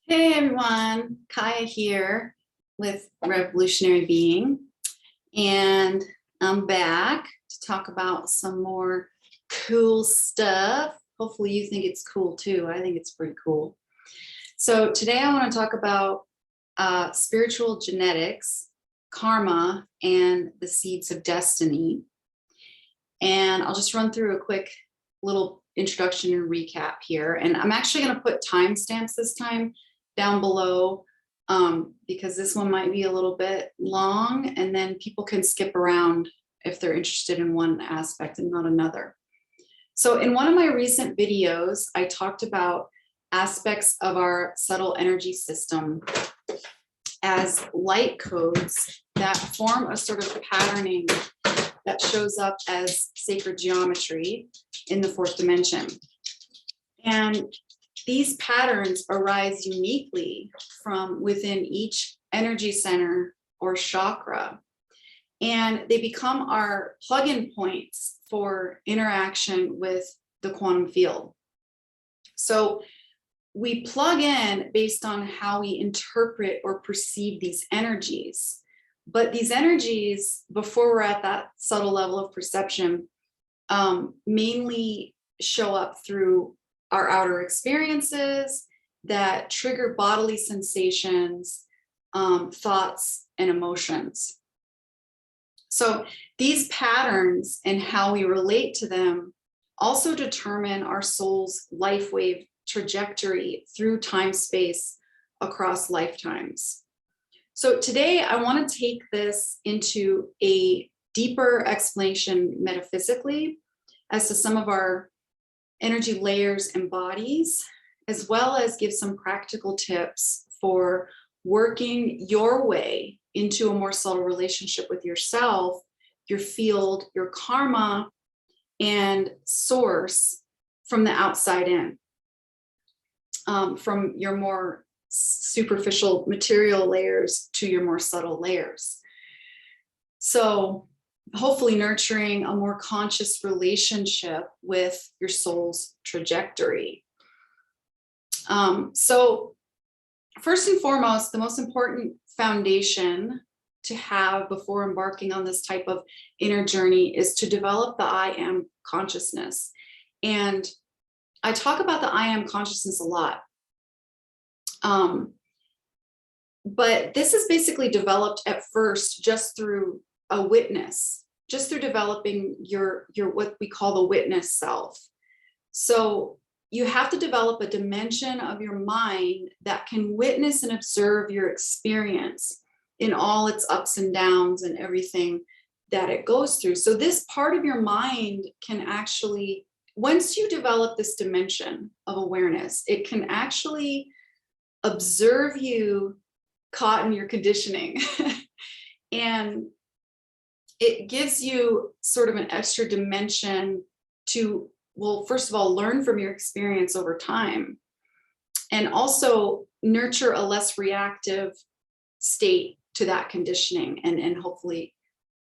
Hey everyone, Kaya here with Revolutionary Being, and I'm back to talk about some more cool stuff. Hopefully you think it's cool too. I think it's pretty cool. So today I want to talk about spiritual genetics, karma, and the seeds of destiny. And I'll just run through a quick little introduction and recap here. And I'm actually going to put timestamps this time down below because this one might be a little bit long, and then people can skip around if they're interested in one aspect and not another. So in one of my recent videos, I talked about aspects of our subtle energy system as light codes that form a sort of patterning that shows up as sacred geometry in the fourth dimension. And these patterns arise uniquely from within each energy center or chakra, and they become our plug-in points for interaction with the quantum field. So we plug in based on how we interpret or perceive these energies. But these energies, before we're at that subtle level of perception, mainly show up through our outer experiences that trigger bodily sensations, thoughts, and emotions. So these patterns and how we relate to them also determine our soul's life wave trajectory through time-space across lifetimes. So today I want to take this into a deeper explanation metaphysically as to some of our energy layers and bodies, as well as give some practical tips for working your way into a more subtle relationship with yourself, your field, your karma, and source from the outside in, from your more superficial material layers to your more subtle layers. So hopefully nurturing a more conscious relationship with your soul's trajectory. So first and foremost, the most important foundation to have before embarking on this type of inner journey is to develop the I am consciousness. And I talk about the I am consciousness a lot. But this is basically developed at first just through a witness, just through developing your what we call the witness self. So you have to develop a dimension of your mind that can witness and observe your experience in all its ups and downs and everything that it goes through. So this part of your mind can actually, once you develop this dimension of awareness, it can actually observe you caught in your conditioning. And it gives you sort of an extra dimension to, well, first of all, learn from your experience over time, and also nurture a less reactive state to that conditioning, and hopefully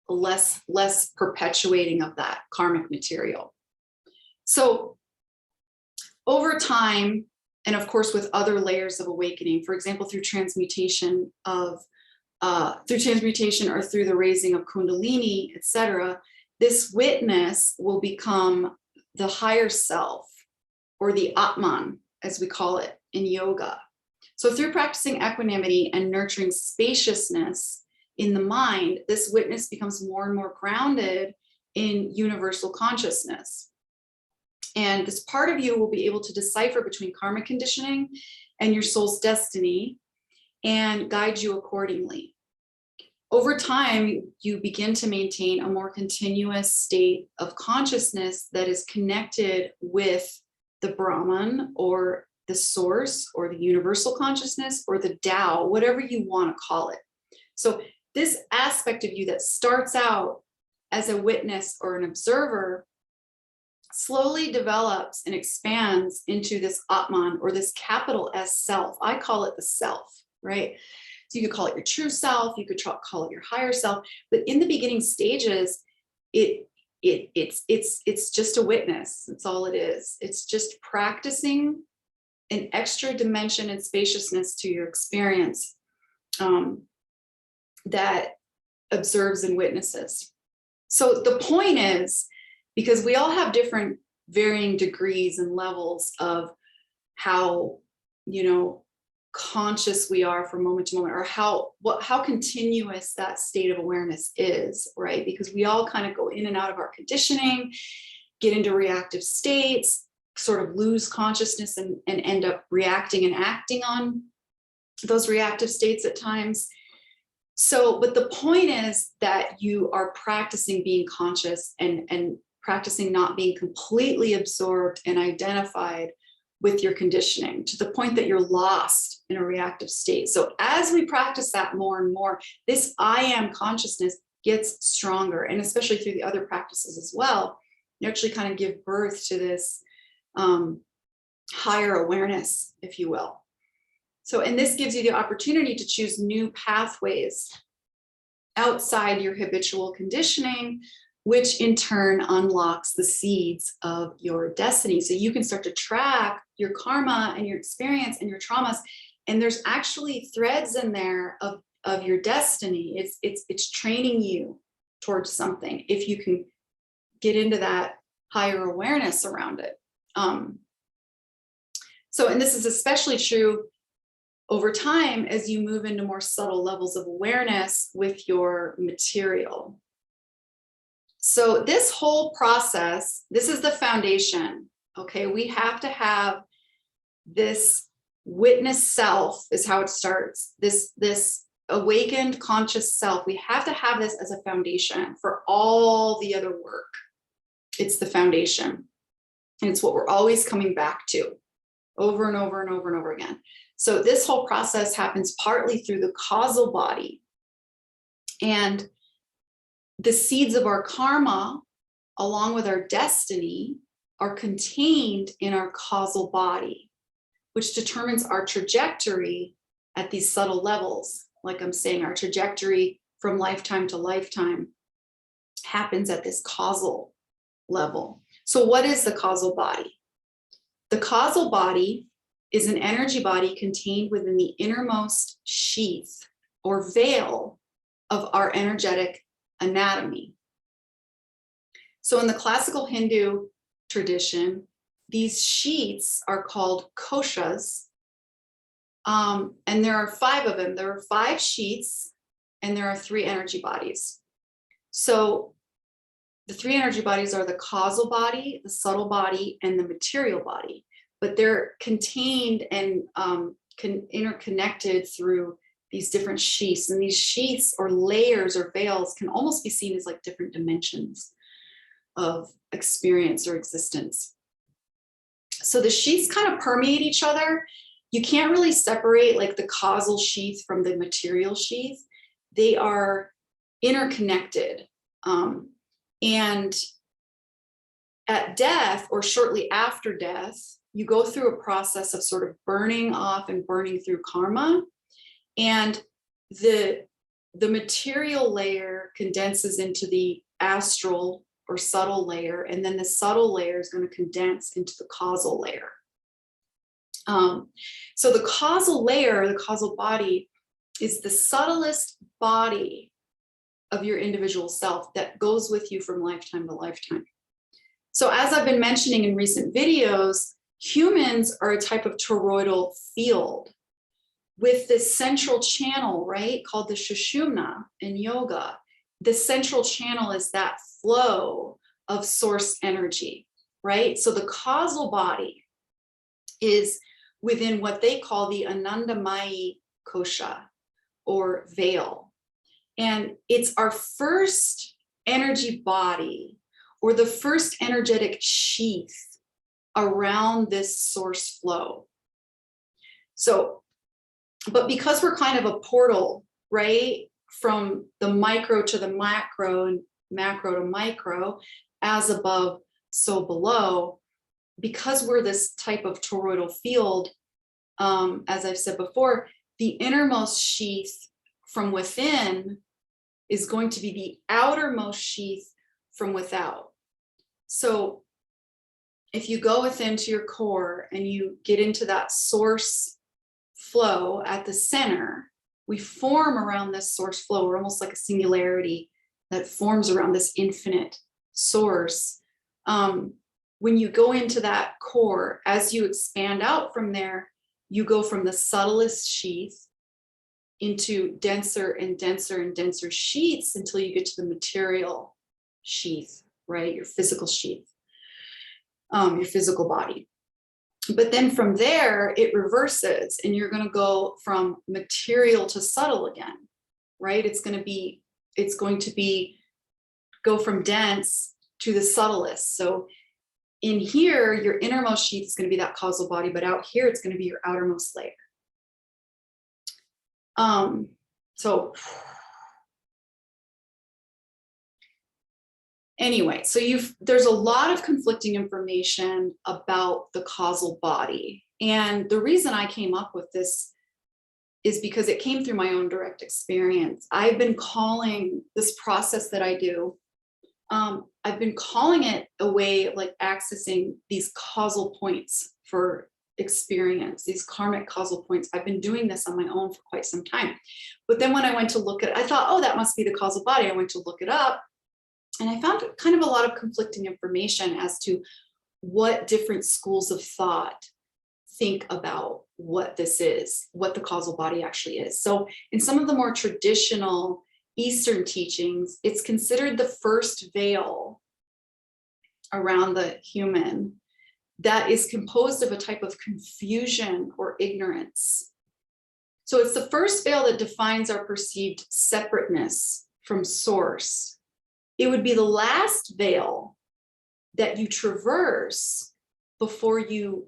a less perpetuating of that karmic material. So over time, and of course with other layers of awakening, for example, through transmutation or through the raising of Kundalini, etc., this witness will become the higher self, or the Atman, as we call it in yoga. So through practicing equanimity and nurturing spaciousness in the mind, this witness becomes more and more grounded in universal consciousness. And this part of you will be able to decipher between karmic conditioning and your soul's destiny and guide you accordingly. Over time, you begin to maintain a more continuous state of consciousness that is connected with the Brahman, or the source, or the universal consciousness, or the Tao, whatever you want to call it. So this aspect of you that starts out as a witness or an observer slowly develops and expands into this Atman, or this capital S self. I call it the self, right? So you could call it your true self, you could call it your higher self, but in the beginning stages, it's just a witness. That's all it is. It's just practicing an extra dimension and spaciousness to your experience that observes and witnesses. So the point is, because we all have different varying degrees and levels of how, conscious we are from moment to moment, or how continuous that state of awareness is, right? Because we all kind of go in and out of our conditioning, get into reactive states, sort of lose consciousness and end up reacting and acting on those reactive states at times. So, but the point is that you are practicing being conscious and practicing not being completely absorbed and identified with your conditioning to the point that you're lost in a reactive state. So as we practice that more and more, this I am consciousness gets stronger, and especially through the other practices as well, you actually kind of give birth to this higher awareness, if you will. So, and this gives you the opportunity to choose new pathways outside your habitual conditioning, which in turn unlocks the seeds of your destiny. So you can start to track your karma and your experience and your traumas. And there's actually threads in there of your destiny. It's training you towards something if you can get into that higher awareness around it. So, and this is especially true over time as you move into more subtle levels of awareness with your material. So this whole process, this is the foundation, okay? We have to have this witness self is how it starts. This awakened conscious self, we have to have this as a foundation for all the other work. It's the foundation. And it's what we're always coming back to over and over and over and over again. So this whole process happens partly through the causal body. And the seeds of our karma, along with our destiny, are contained in our causal body, which determines our trajectory at these subtle levels. Like I'm saying, our trajectory from lifetime to lifetime happens at this causal level. So what is the causal body? The causal body is an energy body contained within the innermost sheath or veil of our energetic anatomy. So in the classical Hindu tradition, these sheaths are called koshas, and there are 5 of them. There are 5 sheaths, and there are 3 energy bodies. So the 3 energy bodies are the causal body, the subtle body, and the material body, but they're contained and interconnected through these different sheaths. And these sheaths or layers or veils can almost be seen as like different dimensions of experience or existence. So the sheaths kind of permeate each other. You can't really separate like the causal sheath from the material sheath. They are interconnected. And at death or shortly after death, you go through a process of sort of burning off and burning through karma. And the material layer condenses into the astral or subtle layer, and then the subtle layer is going to condense into the causal layer. So the causal layer, the causal body, is the subtlest body of your individual self that goes with you from lifetime to lifetime. So as I've been mentioning in recent videos, humans are a type of toroidal field with this central channel, right, called the Sushumna in yoga. The central channel is that flow of source energy, right? So the causal body is within what they call the Anandamayi kosha or veil. And it's our first energy body or the first energetic sheath around this source flow. So, but because we're kind of a portal, right, from the micro to the macro and macro to micro, as above, so below, because we're this type of toroidal field, as I've said before, the innermost sheath from within is going to be the outermost sheath from without. So if you go within to your core and you get into that source flow at the center, we form around this source flow. We're almost like a singularity that forms around this infinite source. When you go into that core, as you expand out from there, you go from the subtlest sheath into denser and denser and denser sheaths until you get to the material sheath, right? Your physical sheath, your physical body. But then from there, it reverses and you're going to go from material to subtle again, right? It's going to be go from dense to the subtlest. So in here, your innermost sheath is going to be that causal body, but out here, it's going to be your outermost layer. So anyway, so there's a lot of conflicting information about the causal body. And the reason I came up with this is because it came through my own direct experience. I've been calling this process that I do, I've been calling it a way of like accessing these causal points for experience, these karmic causal points. I've been doing this on my own for quite some time. But then when I went to look at it, I thought, oh, that must be the causal body. I went to look it up and I found kind of a lot of conflicting information as to what different schools of thought think about what this is, what the causal body actually is. So in some of the more traditional Eastern teachings, it's considered the first veil around the human that is composed of a type of confusion or ignorance. So it's the first veil that defines our perceived separateness from source. It would be the last veil that you traverse before you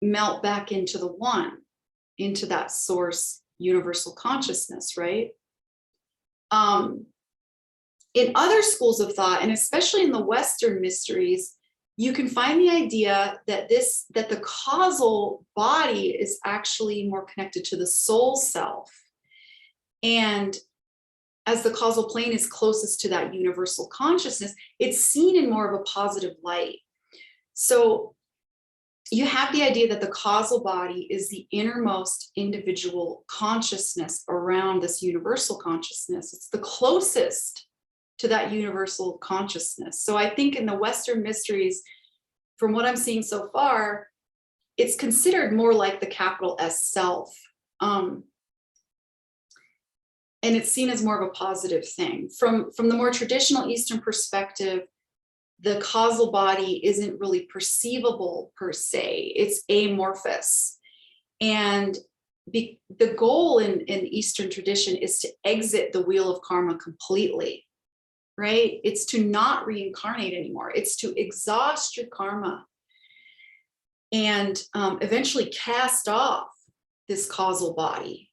melt back into the one, into that source universal consciousness, right? In other schools of thought, and especially in the Western mysteries, you can find the idea that the causal body is actually more connected to the soul self. And as the causal plane is closest to that universal consciousness, it's seen in more of a positive light. So you have the idea that the causal body is the innermost individual consciousness around this universal consciousness. It's the closest to that universal consciousness. So I think in the Western mysteries, from what I'm seeing so far, it's considered more like the capital S self. And it's seen as more of a positive thing. From the more traditional Eastern perspective, the causal body isn't really perceivable per se, it's amorphous. And the goal in Eastern tradition is to exit the wheel of karma completely, right? It's to not reincarnate anymore. It's to exhaust your karma and eventually cast off this causal body.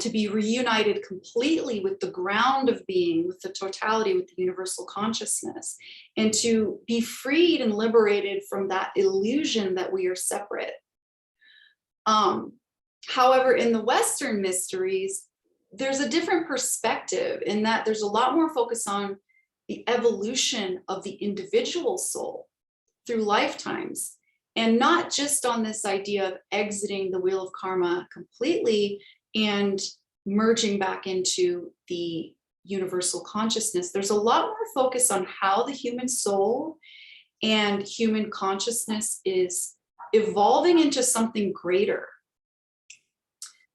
To be reunited completely with the ground of being, with the totality, with the universal consciousness, and to be freed and liberated from that illusion that we are separate. However, in the Western mysteries, there's a different perspective in that there's a lot more focus on the evolution of the individual soul through lifetimes, and not just on this idea of exiting the wheel of karma completely and merging back into the universal consciousness. There's a lot more focus on how the human soul and human consciousness is evolving into something greater.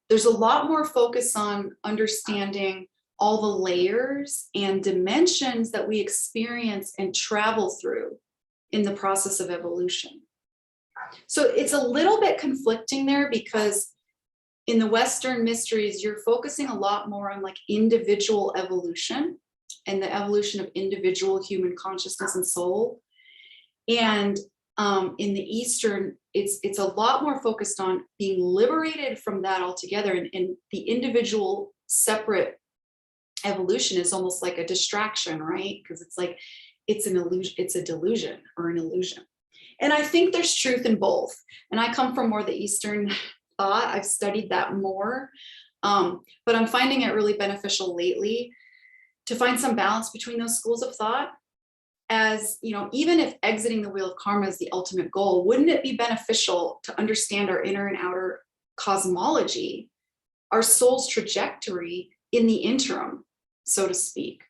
There's a lot more focus on understanding all the layers and dimensions that we experience and travel through in the process of evolution. So it's a little bit conflicting there, because in the Western mysteries, you're focusing a lot more on like individual evolution and the evolution of individual human consciousness and soul. And in the Eastern, it's a lot more focused on being liberated from that altogether. And the individual separate evolution is almost like a distraction, right? Because it's like, it's an illusion, it's a delusion or an illusion. And I think there's truth in both. And I come from more the Eastern thought. I've studied that more, but I'm finding it really beneficial lately to find some balance between those schools of thought. as, even if exiting the wheel of karma is the ultimate goal, wouldn't it be beneficial to understand our inner and outer cosmology, our soul's trajectory in the interim, so to speak?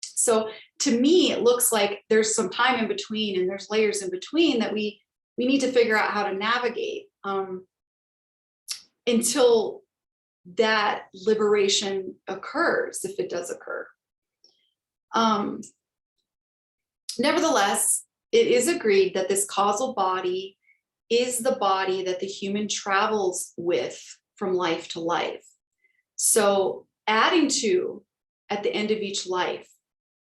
So to me, it looks like there's some time in between and there's layers in between that we need to figure out how to navigate until that liberation occurs, if it does occur. Nevertheless, it is agreed that this causal body is the body that the human travels with from life to life. So adding to at the end of each life,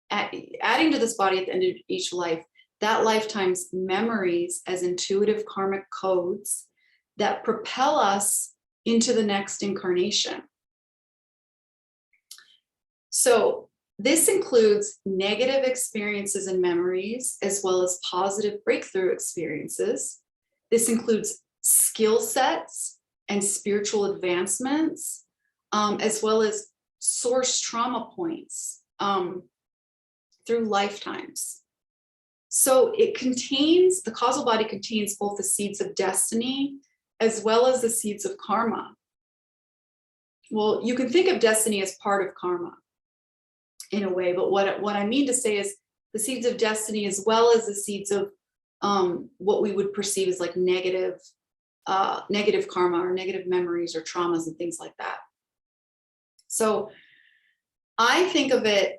adding to this body at the end of each life, that lifetime's memories as intuitive karmic codes that propel us into the next incarnation. So this includes negative experiences and memories, as well as positive breakthrough experiences. This includes skill sets and spiritual advancements, as well as source trauma points through lifetimes. So the causal body contains both the seeds of destiny as well as the seeds of karma. Well, you can think of destiny as part of karma in a way, but what I mean to say is the seeds of destiny as well as the seeds of what we would perceive as like negative karma or negative memories or traumas and things like that. So I think of it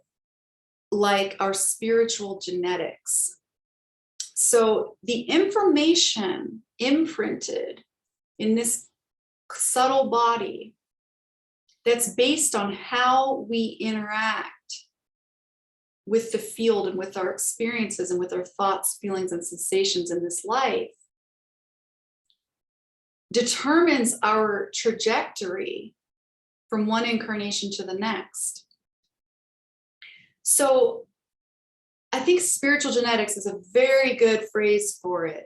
like our spiritual genetics. So the information imprinted in this subtle body that's based on how we interact with the field and with our experiences and with our thoughts, feelings, and sensations in this life determines our trajectory from one incarnation to the next. So I think spiritual genetics is a very good phrase for it.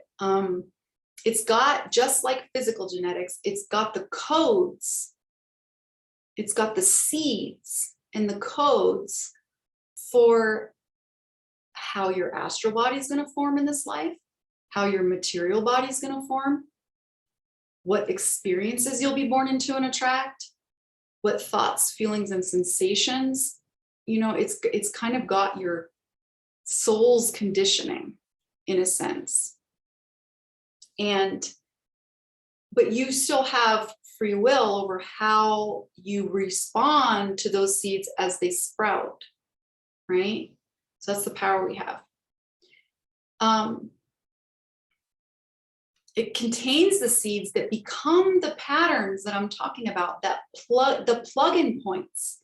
It's got, just like physical genetics, it's got the codes, it's got the seeds and the codes for how your astral body is going to form in this life, how your material body is going to form, what experiences you'll be born into and attract, what thoughts, feelings, and sensations. It's kind of got your soul's conditioning in a sense. But you still have free will over how you respond to those seeds as they sprout, right? So that's the power we have. It contains the seeds that become the patterns that I'm talking about, that the plug-in points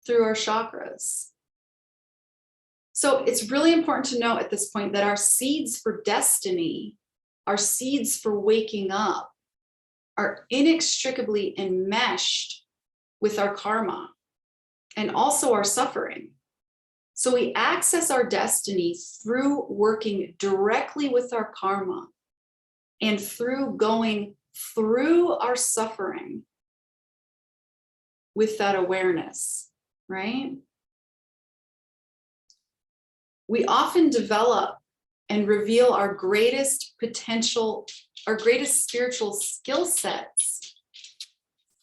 through our chakras. So it's really important to note at this point that our seeds for destiny, our seeds for waking up, are inextricably enmeshed with our karma and also our suffering. So we access our destiny through working directly with our karma and through going through our suffering with that awareness, right? We often develop and reveal our greatest potential, our greatest spiritual skill sets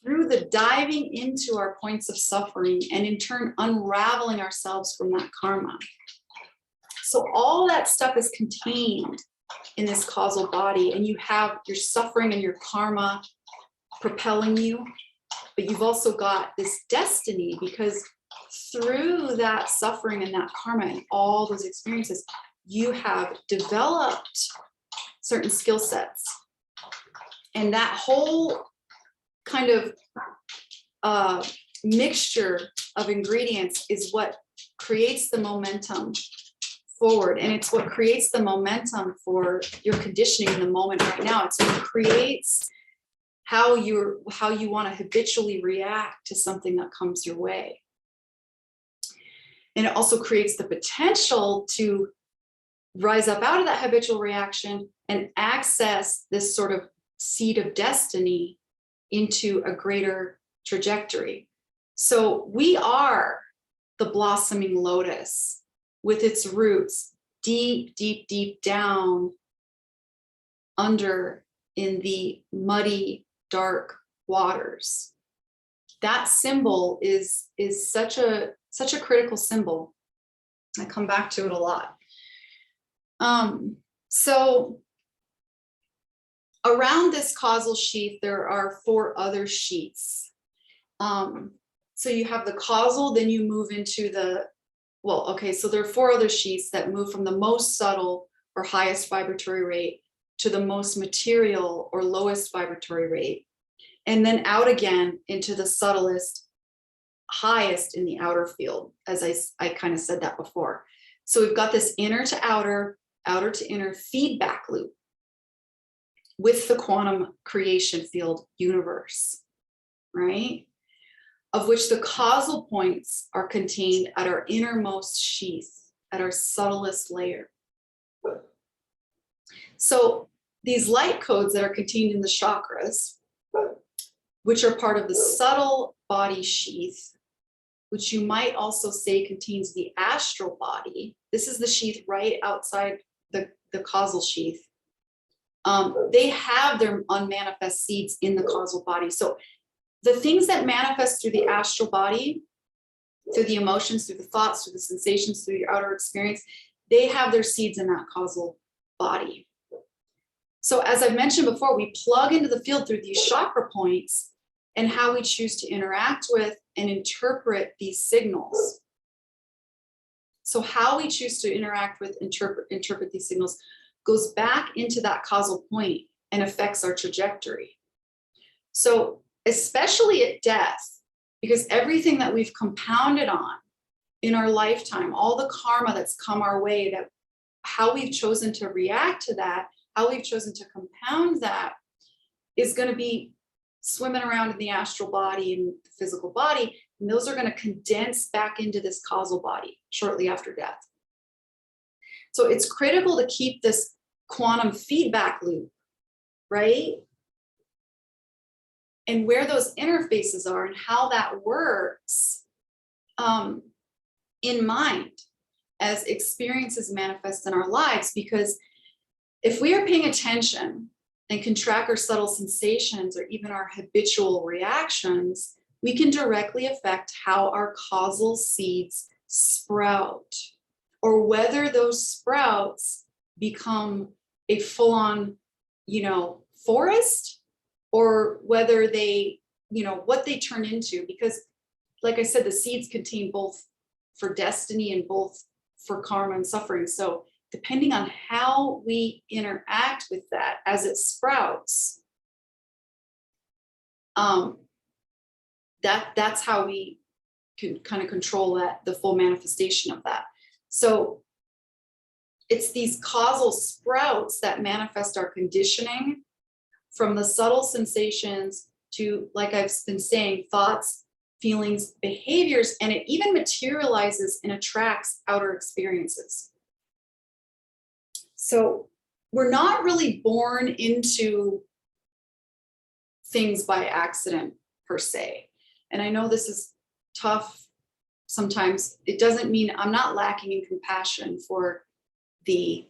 through the diving into our points of suffering and in turn unraveling ourselves from that karma. So all that stuff is contained in this causal body, and you have your suffering and your karma propelling you, but you've also got this destiny, because through that suffering and that karma and all those experiences, you have developed certain skill sets. And that whole kind of mixture of ingredients is what creates the momentum forward. And it's what creates the momentum for your conditioning in the moment right now. It's what creates how you want to habitually react to something that comes your way. And it also creates the potential to rise up out of that habitual reaction and access this sort of seed of destiny into a greater trajectory. So we are the blossoming lotus with its roots deep, deep, deep down under in the muddy, dark waters. That symbol is such a critical symbol. I come back to it a lot. So around this causal sheath, there are 4 other sheaths. So you have the causal, then you move into the, so there are 4 other sheaths that move from the most subtle or highest vibratory rate to the most material or lowest vibratory rate, and then out again into the subtlest, highest in the outer field, as I kind of said that before. So we've got this inner to outer, outer to inner feedback loop with the quantum creation field universe, right? Of which the causal points are contained at our innermost sheath, at our subtlest layer. So these light codes that are contained in the chakras, which are part of the subtle body sheath, which you might also say contains the astral body. This is the sheath right outside the causal sheath. They have their unmanifest seeds in the causal body. So the things that manifest through the astral body, through the emotions, through the thoughts, through the sensations, through your outer experience, they have their seeds in that causal body. So as I've mentioned before, we plug into the field through these chakra points and how we choose to interact with and interpret these signals. So how we choose to interact with, interpret these signals goes back into that causal point and affects our trajectory. So especially at death, because everything that we've compounded on in our lifetime, all the karma that's come our way, that how we've chosen to react to that, how we've chosen to compound that, is going to be swimming around in the astral body and the physical body, and those are going to condense back into this causal body shortly after death. So it's critical to keep this quantum feedback loop, right? And where those interfaces are and how that works in mind as experiences manifest in our lives. Because if we are paying attention and can track our subtle sensations or even our habitual reactions, we can directly affect how our causal seeds sprout, or whether those sprouts become a full-on, forest, or whether they, what they turn into. Because like I said, the seeds contain both for destiny and both for karma and suffering. So depending on how we interact with that as it sprouts, that's how we can kind of control that, the full manifestation of that. So it's these causal sprouts that manifest our conditioning, from the subtle sensations to, like I've been saying, thoughts, feelings, behaviors, and it even materializes and attracts outer experiences. So we're not really born into things by accident per se. And I know this is tough sometimes. It doesn't mean I'm not lacking in compassion for the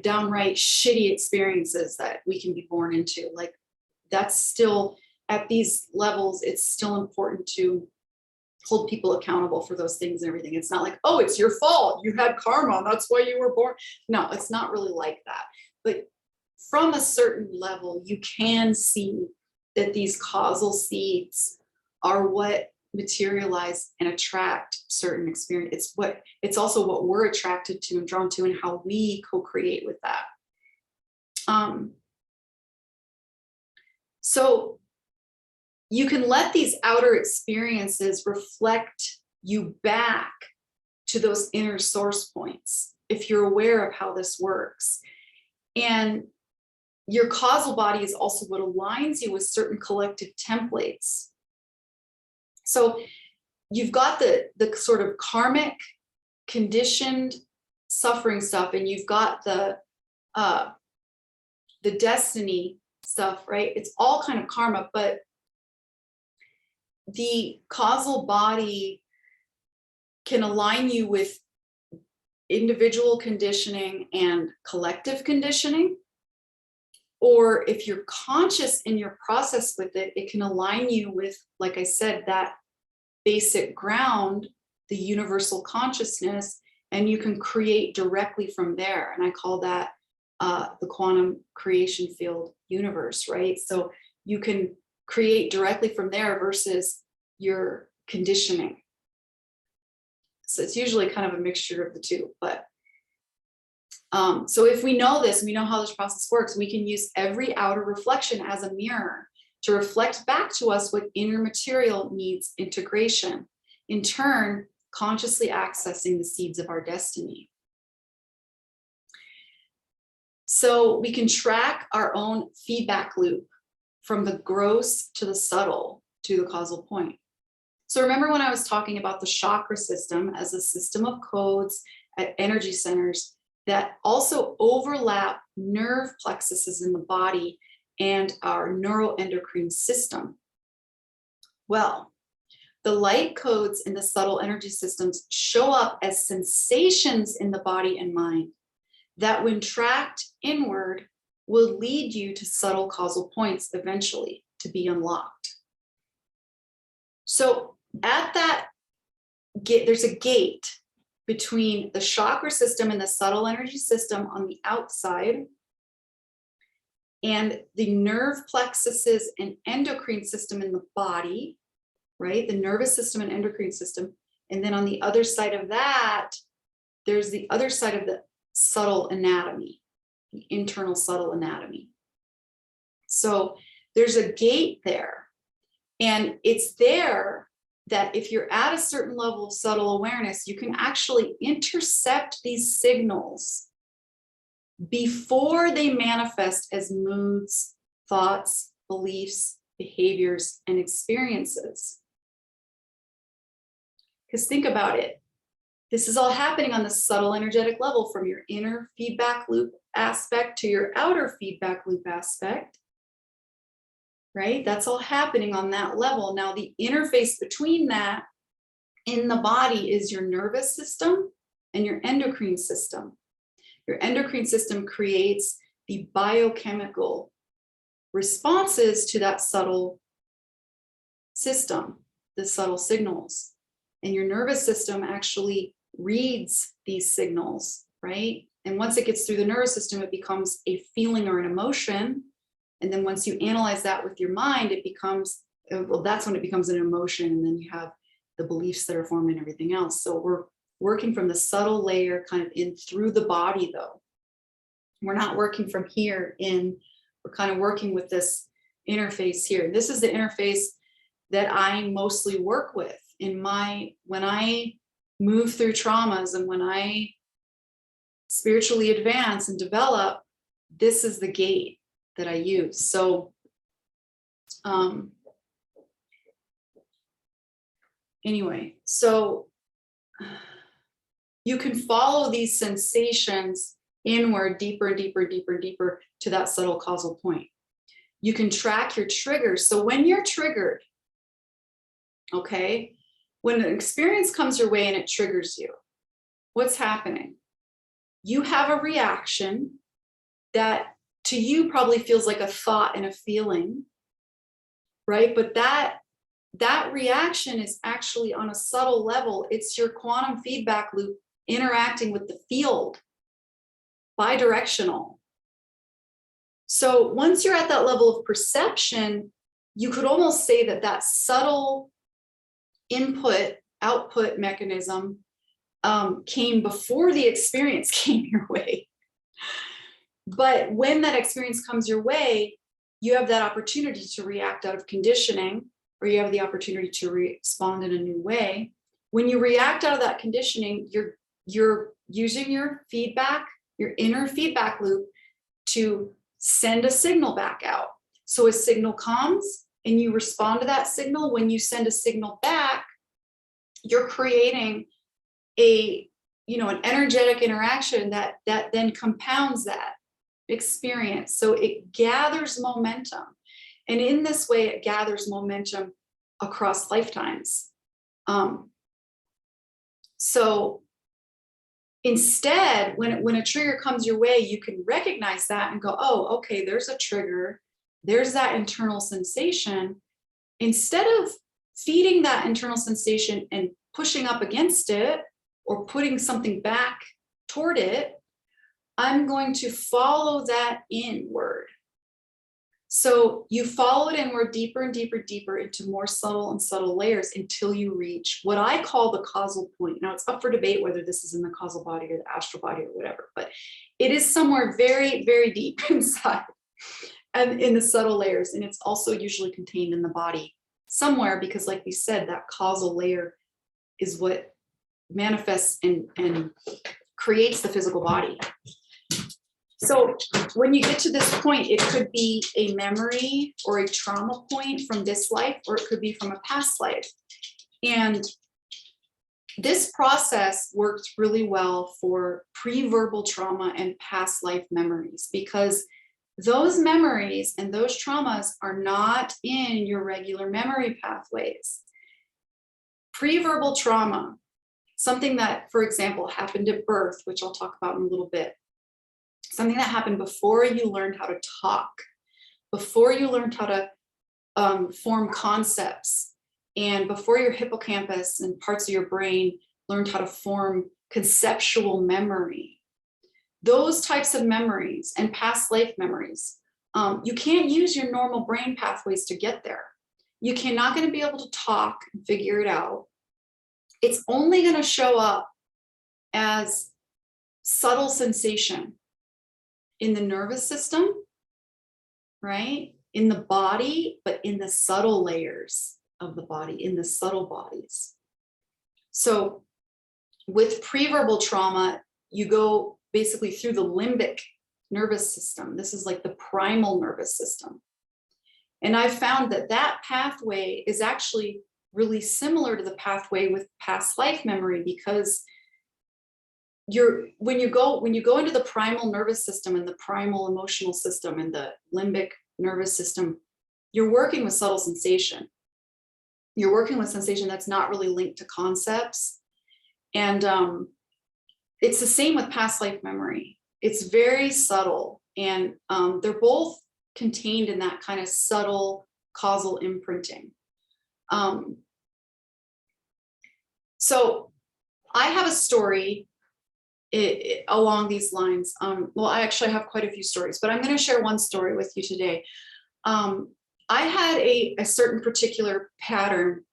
downright shitty experiences that we can be born into. Like, that's still, at these levels, it's still important to hold people accountable for those things and everything. It's not like, oh, it's your fault, you had karma, that's why you were born. No, it's not really like that. But from a certain level, you can see that these causal seeds are what materialize and attract certain experience. It's also what we're attracted to and drawn to, and how we co-create with that. So you can let these outer experiences reflect you back to those inner source points if you're aware of how this works. And your causal body is also what aligns you with certain collective templates. So you've got the sort of karmic, conditioned suffering stuff, and you've got the destiny stuff, right? It's all kind of karma, but the causal body can align you with individual conditioning and collective conditioning. Or if you're conscious in your process with it, it can align you with, like I said, that basic ground, the universal consciousness, and you can create directly from there. And I call that the quantum creation field universe, right? So you can create directly from there versus your conditioning. So it's usually kind of a mixture of the two. But so if we know this, we know how this process works, we can use every outer reflection as a mirror to reflect back to us what inner material needs integration, in turn, consciously accessing the seeds of our destiny. So we can track our own feedback loop from the gross to the subtle to the causal point. So remember when I was talking about the chakra system as a system of codes at energy centers that also overlap nerve plexuses in the body and our neuroendocrine system? Well, the light codes in the subtle energy systems show up as sensations in the body and mind that, when tracked inward, will lead you to subtle causal points eventually to be unlocked. So at that gate, there's a gate between the chakra system and the subtle energy system on the outside and the nerve plexuses and endocrine system in the body, right? The nervous system and endocrine system. And then on the other side of that, there's the other side of the subtle anatomy, the internal subtle anatomy. So there's a gate there, and it's there that if you're at a certain level of subtle awareness, you can actually intercept these signals before they manifest as moods, thoughts, beliefs, behaviors, and experiences. Because think about it. This is all happening on the subtle energetic level, from your inner feedback loop aspect to your outer feedback loop aspect, right? That's all happening on that level. Now, the interface between that in the body is your nervous system and your endocrine system. Your endocrine system creates the biochemical responses to that subtle system, the subtle signals. And your nervous system actually reads these signals, right? And once it gets through the nervous system, it becomes a feeling or an emotion. And then once you analyze that with your mind, it becomes, well, that's when it becomes an emotion. And then you have the beliefs that are formed and everything else. So we're working from the subtle layer kind of in through the body, though. We're not working from here in, we're kind of working with this interface here. This is the interface that I mostly work with in when I move through traumas and when I spiritually advance and develop. This is the gate that I use. So anyway, so you can follow these sensations inward, deeper and deeper, deeper, deeper to that subtle causal point. You can track your triggers. So when you're triggered, okay, when an experience comes your way and it triggers you, what's happening? You have a reaction that to you probably feels like a thought and a feeling, right? But that reaction is actually on a subtle level. It's your quantum feedback loop interacting with the field, bidirectional. So once you're at that level of perception, you could almost say that that subtle input output mechanism came before the experience came your way. But when that experience comes your way, you have that opportunity to react out of conditioning, or you have the opportunity to respond in a new way. When you react out of that conditioning, you're using your feedback, your inner feedback loop, to send a signal back out. So a signal comes and you respond to that signal. When you send a signal back, you're creating an energetic interaction that then compounds that experience. So it gathers momentum. And in this way, it gathers momentum across lifetimes. So instead, when a trigger comes your way, you can recognize that and go, oh, okay, there's a trigger. There's that internal sensation. Instead of feeding that internal sensation and pushing up against it or putting something back toward it, I'm going to follow that inward. So you follow it inward deeper and deeper, deeper into more subtle and subtle layers until you reach what I call the causal point. Now it's up for debate whether this is in the causal body or the astral body or whatever, but it is somewhere very, very deep inside and in the subtle layers. And it's also usually contained in the body somewhere, because like we said, that causal layer is what manifests and creates the physical body. So when you get to this point, it could be a memory or a trauma point from this life, or it could be from a past life. And this process works really well for pre-verbal trauma and past life memories, because those memories and those traumas are not in your regular memory pathways. Pre-verbal trauma, something that, for example, happened at birth, which I'll talk about in a little bit. Something that happened before you learned how to talk, before you learned how to form concepts, and before your hippocampus and parts of your brain learned how to form conceptual memory. Those types of memories and past life memories, you can't use your normal brain pathways to get there. You're not going to be able to talk and figure it out. It's only going to show up as subtle sensation in the nervous system, right? In the body, but in the subtle layers of the body, in the subtle bodies. So with preverbal trauma, you go basically through the limbic nervous system. This is like the primal nervous system. And I found that that pathway is actually really similar to the pathway with past life memory, because when you go into the primal nervous system and the primal emotional system and the limbic nervous system, you're working with subtle sensation. You're working with sensation that's not really linked to concepts. And it's the same with past life memory. It's very subtle, and they're both contained in that kind of subtle causal imprinting. So I have a story along these lines. Well, I actually have quite a few stories, but I'm going to share one story with you today. I had a certain particular pattern.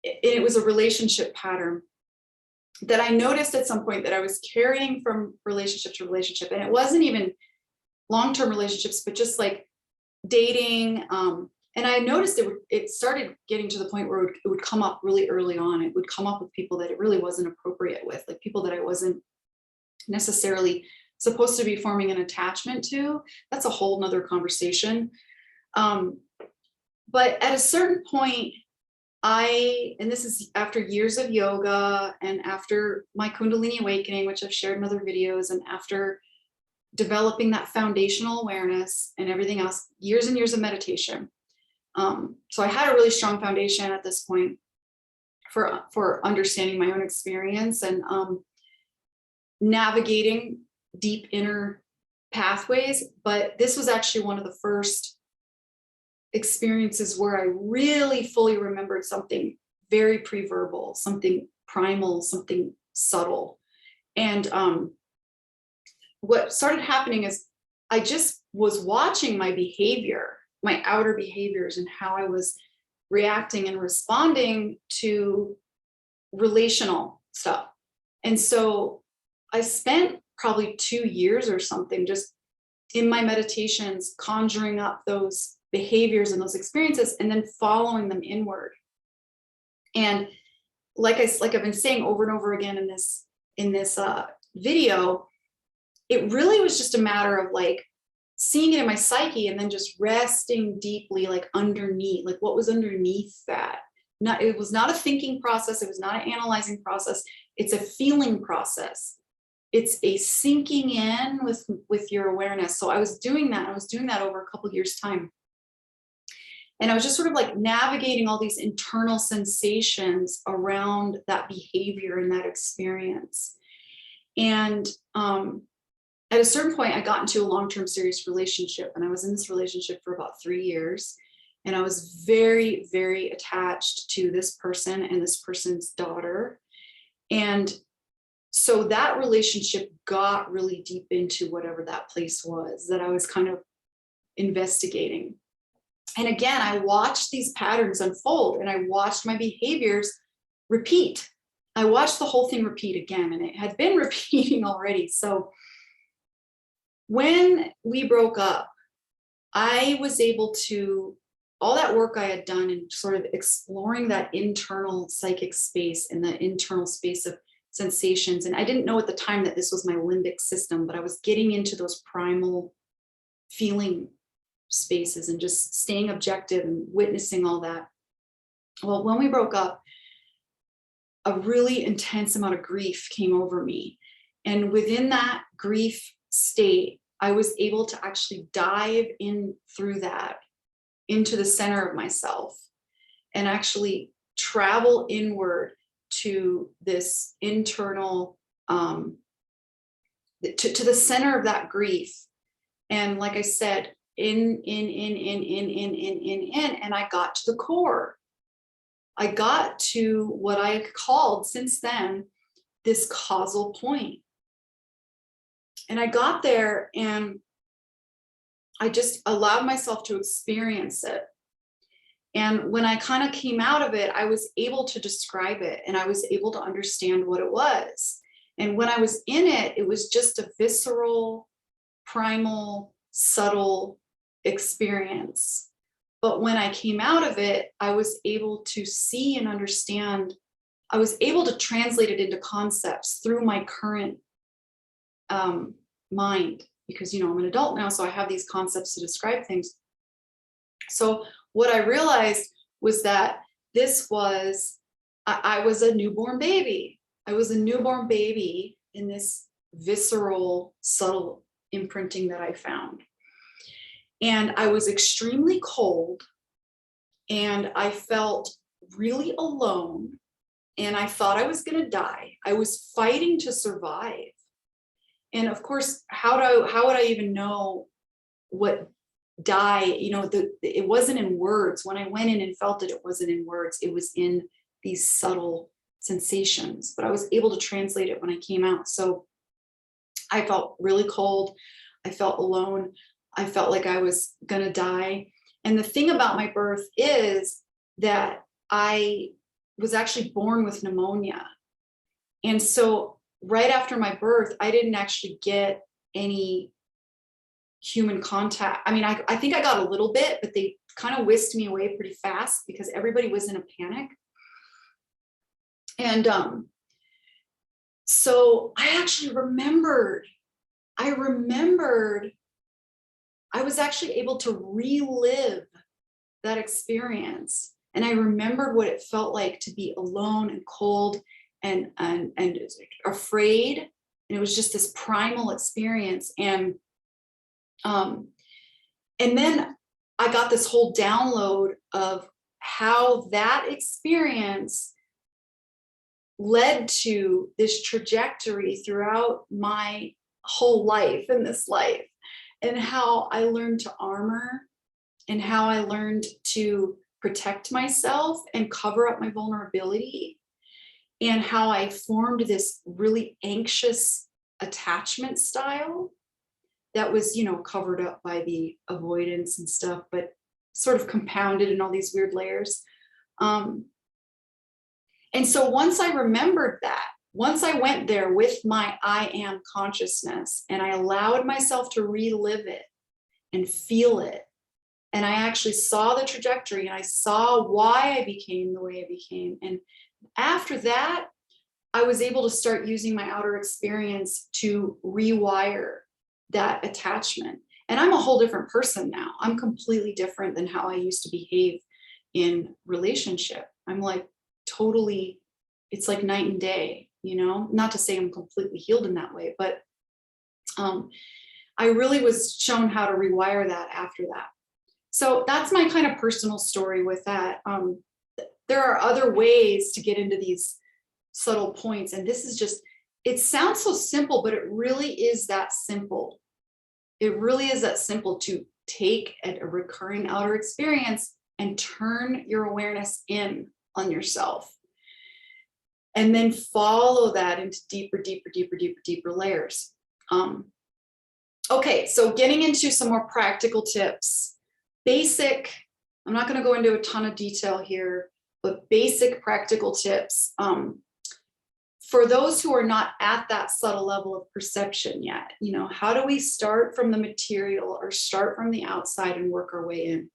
It was a relationship pattern that I noticed at some point that I was carrying from relationship to relationship. And it wasn't even long-term relationships, but just like dating. And I noticed it started getting to the point where it would come up really early on. It would come up with people that it really wasn't appropriate with, like people that I wasn't necessarily supposed to be forming an attachment to. That's a whole nother conversation. But at a certain point, and this is after years of yoga and after my Kundalini awakening, which I've shared in other videos, and after developing that foundational awareness and everything else, years and years of meditation. So I had a really strong foundation at this point for understanding my own experience and navigating deep inner pathways. But this was actually one of the first experiences where I really fully remembered something very preverbal, something primal, something subtle. And what started happening is I just was watching my behavior, my outer behaviors, and how I was reacting and responding to relational stuff. And so I spent probably 2 years or something just in my meditations conjuring up those behaviors and those experiences and then following them inward. And like I've been saying over and over again in this video, it really was just a matter of like seeing it in my psyche and then just resting deeply, like underneath, like what was underneath that. It was not a thinking process. It was not an analyzing process. It's a feeling process. It's a sinking in with your awareness. So I was doing that. I was doing that over a couple of years' time. And I was just sort of like navigating all these internal sensations around that behavior and that experience. And at a certain point, I got into a long-term serious relationship, and I was in this relationship for about 3 years. And I was very, very attached to this person and this person's daughter. And so that relationship got really deep into whatever that place was that I was kind of investigating. And again, I watched these patterns unfold, and I watched my behaviors repeat. I watched the whole thing repeat again, and it had been repeating already. So when we broke up, I was able to, all that work I had done in sort of exploring that internal psychic space and the internal space of sensations. And I didn't know at the time that this was my limbic system, but I was getting into those primal feeling spaces and just staying objective and witnessing all that. Well, when we broke up, a really intense amount of grief came over me. And within that grief state, I was able to actually dive in through that into the center of myself and actually travel inward to this internal, to the center of that grief. And like I said, in, and I got to the core. I got to what I called since then, this causal point. And I got there and I just allowed myself to experience it. And when I kind of came out of it, I was able to describe it and I was able to understand what it was. And when I was in it, it was just a visceral, primal, subtle experience. But when I came out of it, I was able to see and understand. I was able to translate it into concepts through my current mind, because, you know, I'm an adult now, so I have these concepts to describe things. So what I realized was that this was, I was a newborn baby. I was a newborn baby in this visceral, subtle imprinting that I found. And I was extremely cold, and I felt really alone, and I thought I was going to die. I was fighting to survive. And of course, how would I even know what die, you know, it wasn't in words. When I went in and felt it, it wasn't in words. It was in these subtle sensations, but I was able to translate it when I came out. So I felt really cold. I felt alone. I felt like I was gonna die. And the thing about my birth is that I was actually born with pneumonia. And so right after my birth, I didn't actually get any human contact. I mean, I think I got a little bit, but they kind of whisked me away pretty fast because everybody was in a panic. And so I actually remembered, I was actually able to relive that experience. And I remembered what it felt like to be alone and cold and afraid. And it was just this primal experience. And then I got this whole download of how that experience led to this trajectory throughout my whole life in this life, and how I learned to armor, and how I learned to protect myself and cover up my vulnerability, and how I formed this really anxious attachment style that was, you know, covered up by the avoidance and stuff, but sort of compounded in all these weird layers. And so once I remembered that, once I went there with my I am consciousness, and I allowed myself to relive it and feel it, and I actually saw the trajectory, and I saw why I became the way I became. And after that, I was able to start using my outer experience to rewire that attachment. And I'm a whole different person now. I'm completely different than how I used to behave in relationship. I'm like totally, it's like night and day, you know, not to say I'm completely healed in that way, but I really was shown how to rewire that after that. So that's my kind of personal story with that. There are other ways to get into these subtle points. And this is just, it sounds so simple, but it really is that simple. It really is that simple to take a recurring outer experience and turn your awareness in on yourself. And then follow that into deeper, deeper, deeper, deeper, deeper layers. Okay, so getting into some more practical tips. Basic, I'm not going to go into a ton of detail here, but basic practical tips. For those who are not at that subtle level of perception yet, how do we start from the material or start from the outside and work our way in?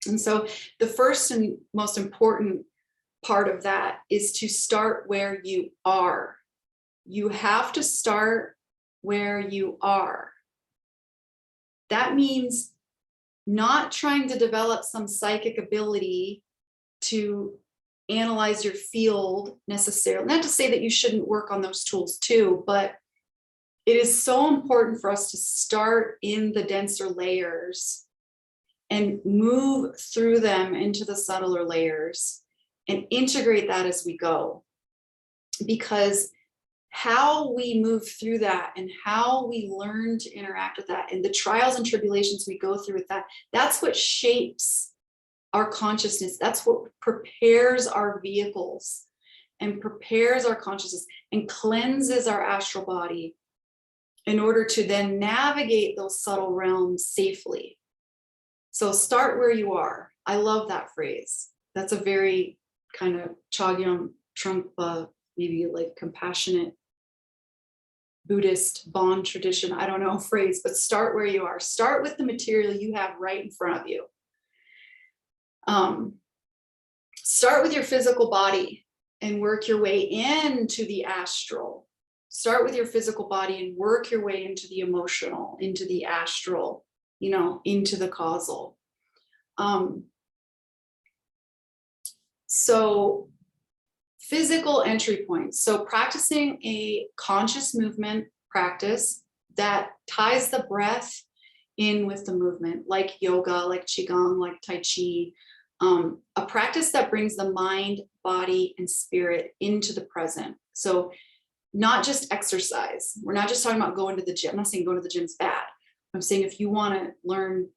And so the first and most important part of that is to start where you are. You have to start where you are. That means not trying to develop some psychic ability to analyze your field necessarily. Not to say that you shouldn't work on those tools too, but it is so important for us to start in the denser layers and move through them into the subtler layers and integrate that as we go. Because how we move through that and how we learn to interact with that and the trials and tribulations we go through with that, that's what shapes our consciousness. That's what prepares our vehicles and prepares our consciousness and cleanses our astral body in order to then navigate those subtle realms safely. So start where you are. I love that phrase. That's a very kind of Chogyam Trungpa, maybe like compassionate Buddhist Bon tradition, I don't know, phrase, but start where you are. Start with the material you have right in front of you. Start with your physical body and work your way into the astral. Start with your physical body and work your way into the emotional, into the astral, into the causal. So physical entry points. So practicing a conscious movement practice that ties the breath in with the movement, like yoga, like qigong, like tai chi. A practice that brings the mind, body, and spirit into the present. So not just exercise. We're not just talking about going to the gym. I'm not saying going to the gym is bad. I'm saying if you want to learn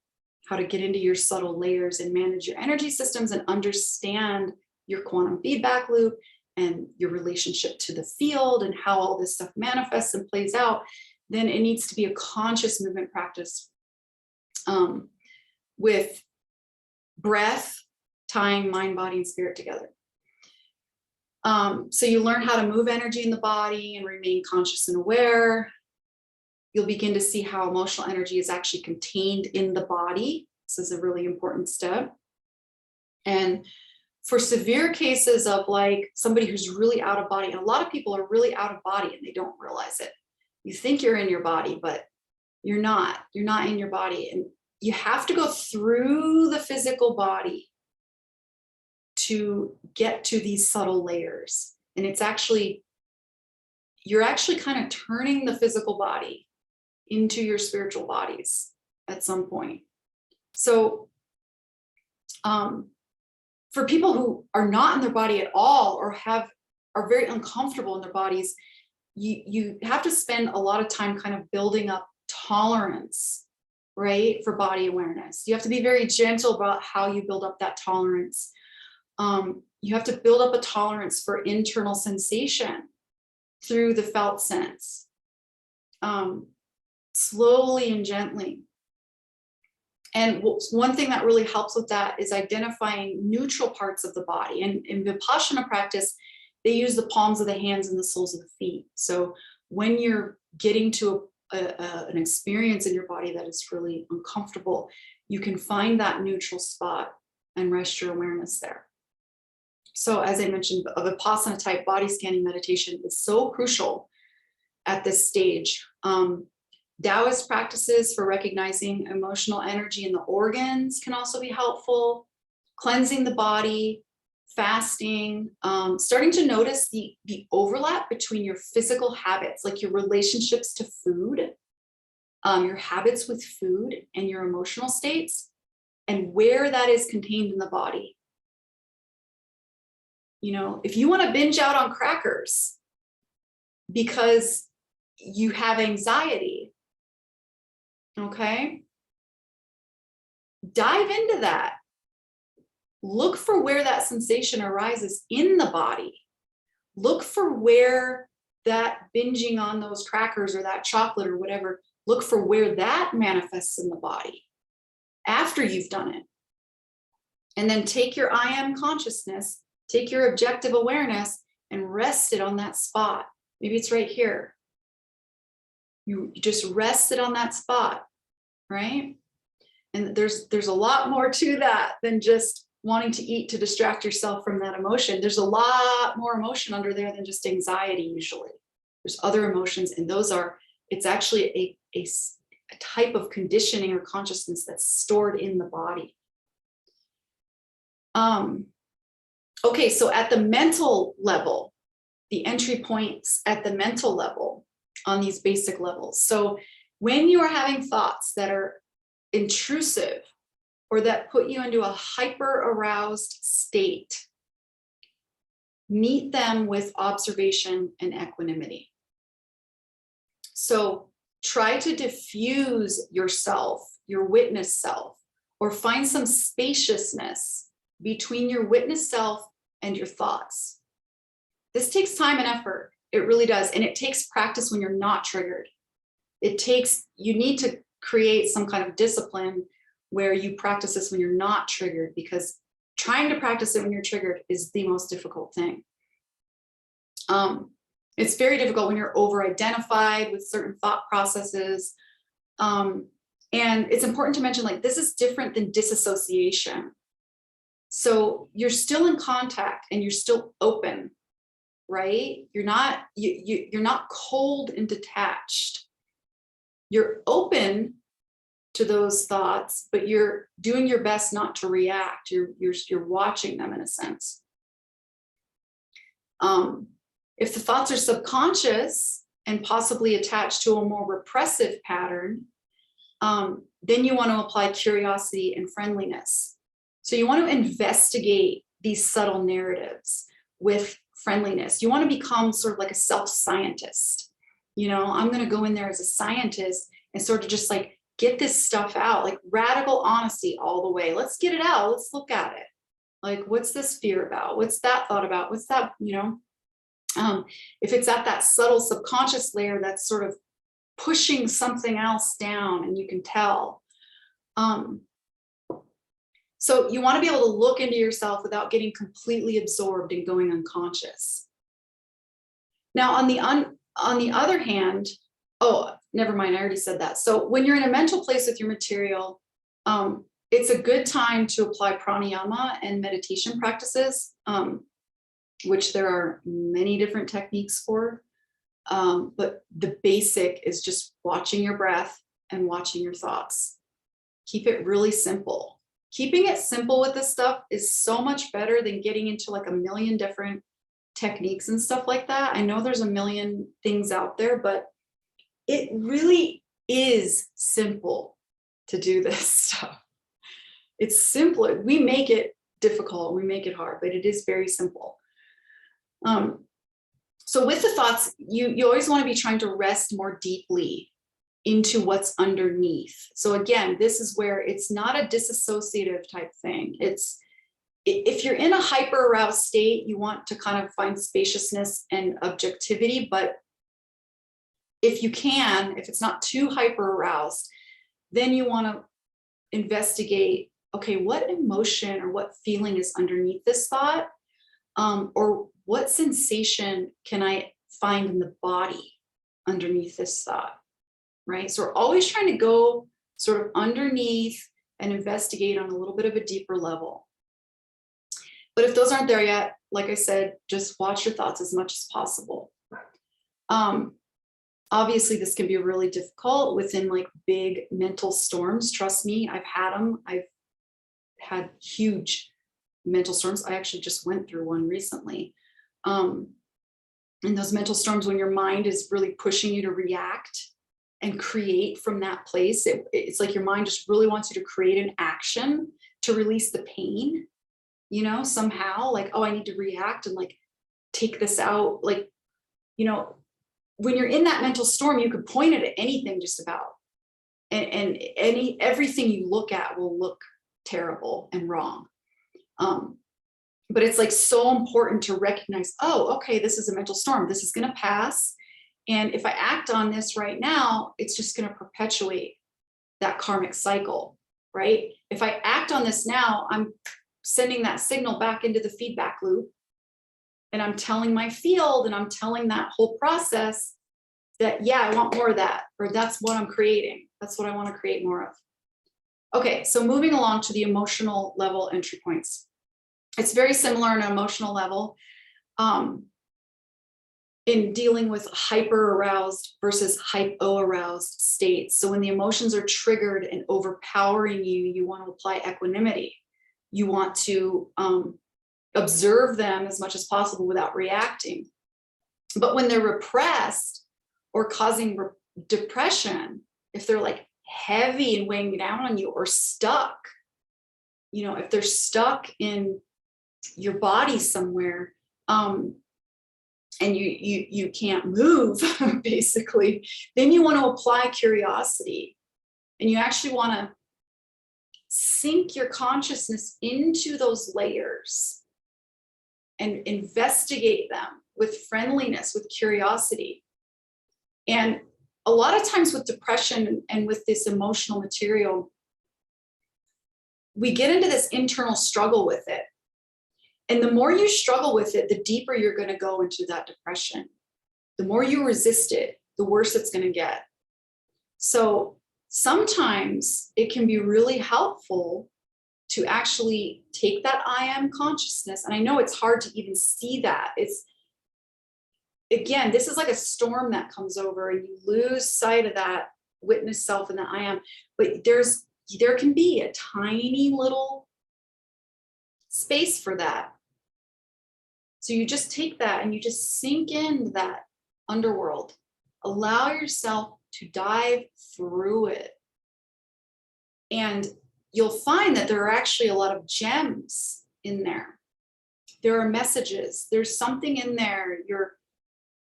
how to get into your subtle layers and manage your energy systems and understand your quantum feedback loop and your relationship to the field and how all this stuff manifests and plays out, then it needs to be a conscious movement practice with breath, tying mind, body, and spirit together. So you learn how to move energy in the body and remain conscious and aware. You'll begin to see how emotional energy is actually contained in the body. This is a really important step. And for severe cases of like somebody who's really out of body, and a lot of people are really out of body and they don't realize it. You think you're in your body, but you're not. You're not in your body. And you have to go through the physical body to get to these subtle layers. And it's actually, you're actually kind of turning the physical body into your spiritual bodies at some point. So for people who are not in their body at all or are very uncomfortable in their bodies, you have to spend a lot of time kind of building up tolerance, right, for body awareness. You have to be very gentle about how you build up that tolerance. You have to build up a tolerance for internal sensation through the felt sense, slowly and gently. And one thing that really helps with that is identifying neutral parts of the body. And in Vipassana practice, they use the palms of the hands and the soles of the feet. So when you're getting to an experience in your body that is really uncomfortable, you can find that neutral spot and rest your awareness there. So as I mentioned, a Vipassana type body scanning meditation is so crucial at this stage. Taoist practices for recognizing emotional energy in the organs can also be helpful. Cleansing the body, fasting, starting to notice the overlap between your physical habits, like your relationships to food, your habits with food, and your emotional states. and where that is contained in the body. You know, if you want to binge out on crackers because you have anxiety, okay, dive into that. Look for where that sensation arises in the body. Look for where that binging on those crackers or that chocolate or whatever, look for where that manifests in the body after you've done it. And then take your I am consciousness, take your objective awareness and rest it on that spot. Maybe it's right here. You just rest it on that spot, right? And there's a lot more to that than just wanting to eat to distract yourself from that emotion. There's a lot more emotion under there than just anxiety usually. There's other emotions, and those are, it's actually a type of conditioning or consciousness that's stored in the body. Okay, so at the mental level, the entry points at the mental level on these basic levels. So when you are having thoughts that are intrusive or that put you into a hyper aroused state, meet them with observation and equanimity. So try to diffuse yourself, your witness self, or find some spaciousness between your witness self and your thoughts. This takes time and effort. It really does. And it takes practice when you're not triggered. You need to create some kind of discipline where you practice this when you're not triggered, because trying to practice it when you're triggered is the most difficult thing. It's very difficult when you're over-identified with certain thought processes. And it's important to mention, like, this is different than disassociation. So you're still in contact and you're still open, right? You're not cold and detached. You're open to those thoughts, but you're doing your best not to react. You're watching them in a sense. If the thoughts are subconscious and possibly attached to a more repressive pattern, then you want to apply curiosity and friendliness. So you want to investigate these subtle narratives with friendliness. You want to become sort of like a self-scientist. You know, I'm going to go in there as a scientist and sort of just like get this stuff out, like radical honesty all the way. Let's get it out. Let's look at it. Like, what's this fear about? What's that thought about? What's that, you know? If it's at that subtle subconscious layer that's sort of pushing something else down and you can tell. So you want to be able to look into yourself without getting completely absorbed and going unconscious. Now, on the other hand, oh, never mind, I already said that. So when you're in a mental place with your material, it's a good time to apply pranayama and meditation practices, which there are many different techniques for. But the basic is just watching your breath and watching your thoughts. Keep it really simple. Keeping it simple with this stuff is so much better than getting into like a million different techniques and stuff like that. I know there's a million things out there, but it really is simple to do this stuff. It's simpler. We make it difficult, we make it hard, but it is very simple. So with the thoughts, you always want to be trying to rest more deeply into what's underneath. So again, this is where it's not a disassociative type thing. It's, if you're in a hyper aroused state, you want to kind of find spaciousness and objectivity, but if you can, if it's not too hyper aroused, then you want to investigate, okay, what emotion or what feeling is underneath this thought? Or what sensation can I find in the body underneath this thought, right? So we're always trying to go sort of underneath and investigate on a little bit of a deeper level. But if those aren't there yet, like I said, just watch your thoughts as much as possible. Obviously, this can be really difficult within like big mental storms. Trust me, I've had them. I've had huge mental storms. I actually just went through one recently. And those mental storms, when your mind is really pushing you to react and create from that place. It's like your mind just really wants you to create an action to release the pain, you know, somehow, like, oh, I need to react and like take this out. Like, you know, when you're in that mental storm, you could point it at anything just about, and everything you look at will look terrible and wrong. But it's like so important to recognize, oh, okay, this is a mental storm. This is going to pass. And if I act on this right now, it's just going to perpetuate that karmic cycle, right? If I act on this now, I'm sending that signal back into the feedback loop. And I'm telling my field and I'm telling that whole process that, yeah, I want more of that, or that's what I'm creating. That's what I want to create more of. Okay, so moving along to the emotional level entry points. It's very similar on an emotional level in dealing with hyper-aroused versus hypo-aroused states. So when the emotions are triggered and overpowering you, you want to apply equanimity. You want to observe them as much as possible without reacting. But when they're repressed or causing depression, if they're like heavy and weighing down on you, or stuck, you know, if they're stuck in your body somewhere, and you can't move, basically, then you want to apply curiosity, and you actually want to sink your consciousness into those layers and investigate them with friendliness, with curiosity. And a lot of times with depression and with this emotional material, we get into this internal struggle with it. And the more you struggle with it, the deeper you're going to go into that depression. The more you resist it, the worse it's going to get. So sometimes it can be really helpful to actually take that I am consciousness. And I know it's hard to even see that. It's, again, this is like a storm that comes over and you lose sight of that witness self and the I am. But there can be a tiny little space for that. So you just take that and you just sink into that underworld. Allow yourself to dive through it. And you'll find that there are actually a lot of gems in there. There are messages. There's something in there.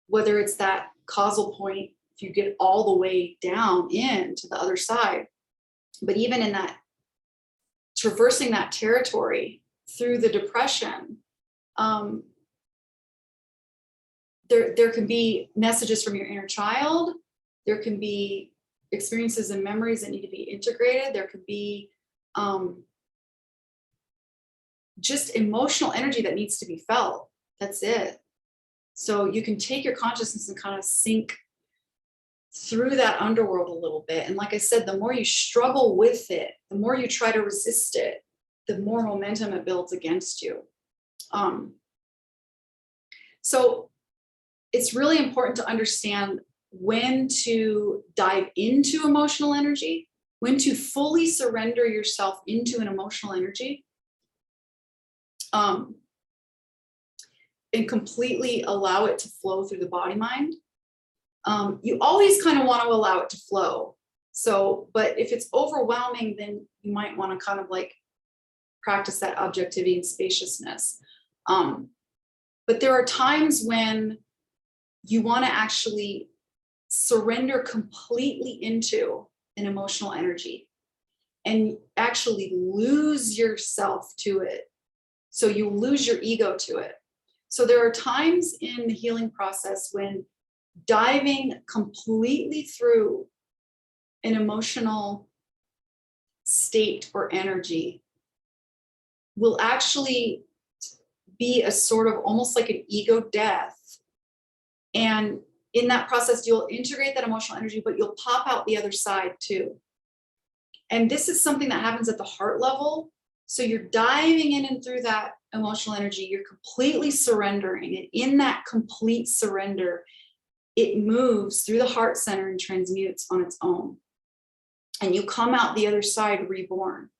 Whether it's that causal point, if you get all the way down into the other side, but even in that, traversing that territory through the depression, there can be messages from your inner child. There can be experiences and memories that need to be integrated. There could be just emotional energy that needs to be felt. That's it. So you can take your consciousness and kind of sink through that underworld a little bit. And like I said, the more you struggle with it, the more you try to resist it, the more momentum it builds against you. So it's really important to understand when to dive into emotional energy, when to fully surrender yourself into an emotional energy, and completely allow it to flow through the body mind. You always kind of want to allow it to flow. So, but if it's overwhelming, then you might want to kind of like practice that objectivity and spaciousness. But there are times when you want to actually surrender completely into an emotional energy and actually lose yourself to it. So you lose your ego to it. So there are times in the healing process when diving completely through an emotional state or energy will actually be a sort of almost like an ego death. And in that process, you'll integrate that emotional energy, but you'll pop out the other side too. And this is something that happens at the heart level. So you're diving in and through that emotional energy, you're completely surrendering. And in that complete surrender, it moves through the heart center and transmutes on its own. And you come out the other side reborn.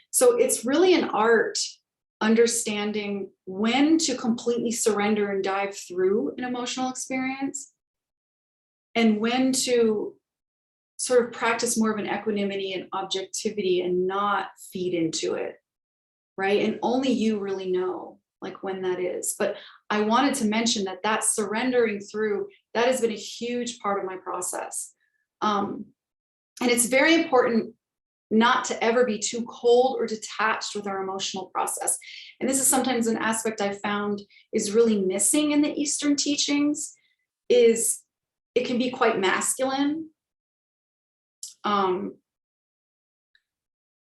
So it's really an art understanding when to completely surrender and dive through an emotional experience, and when to sort of practice more of an equanimity and objectivity and not feed into it, right? And only you really know like when that is. But I wanted to mention that that surrendering through, that has been a huge part of my process. And it's very important not to ever be too cold or detached with our emotional process. And this is sometimes an aspect I found is really missing in the Eastern teachings, is it can be quite masculine.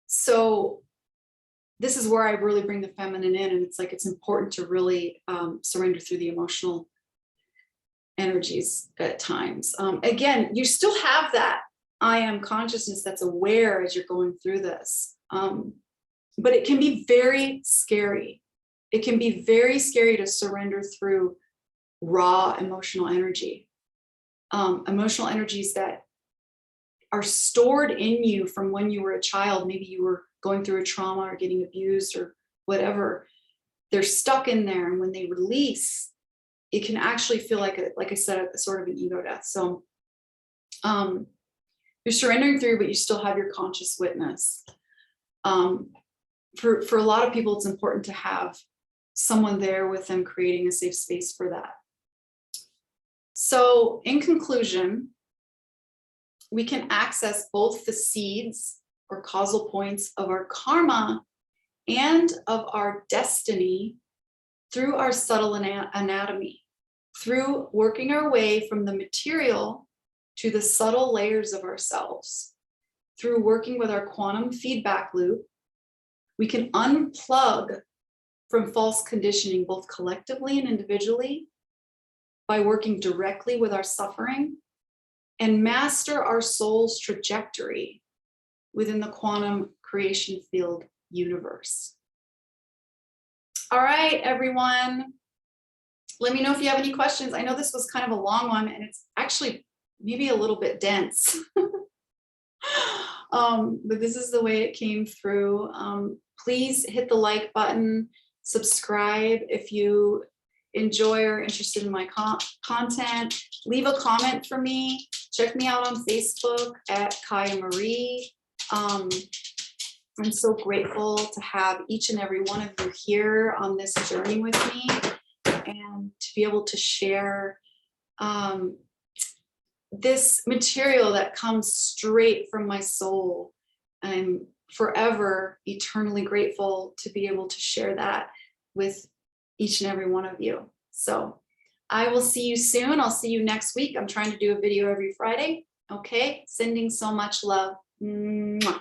So this is where I really bring the feminine in, and it's like it's important to really surrender through the emotional energies at times. Again, you still have that I am consciousness that's aware as you're going through this, but it can be very scary. It can be very scary to surrender through raw emotional energy, emotional energies that are stored in you from when you were a child. Maybe you were going through a trauma or getting abused or whatever. They're stuck in there, and when they release, it can actually feel like I said, a sort of an ego death. So you're surrendering through, but you still have your conscious witness. For a lot of people, it's important to have someone there with them, creating a safe space for that. So in conclusion, we can access both the seeds or causal points of our karma and of our destiny through our subtle anatomy, through working our way from the material to the subtle layers of ourselves. Through working with our quantum feedback loop, we can unplug from false conditioning, both collectively and individually, by working directly with our suffering, and master our soul's trajectory within the quantum creation field universe. All right, everyone. Let me know if you have any questions. I know this was kind of a long one, and it's actually maybe a little bit dense. But this is the way it came through. Please hit the like button, subscribe if you enjoy or are interested in my content. Leave a comment for me. Check me out on Facebook at Kaya Marie. I'm so grateful to have each and every one of you here on this journey with me, and to be able to share this material that comes straight from my soul. I'm forever eternally grateful to be able to share that with each and every one of you. So I will see you soon. I'll see you next week. I'm trying to do a video every Friday. Okay, sending so much love. Mwah.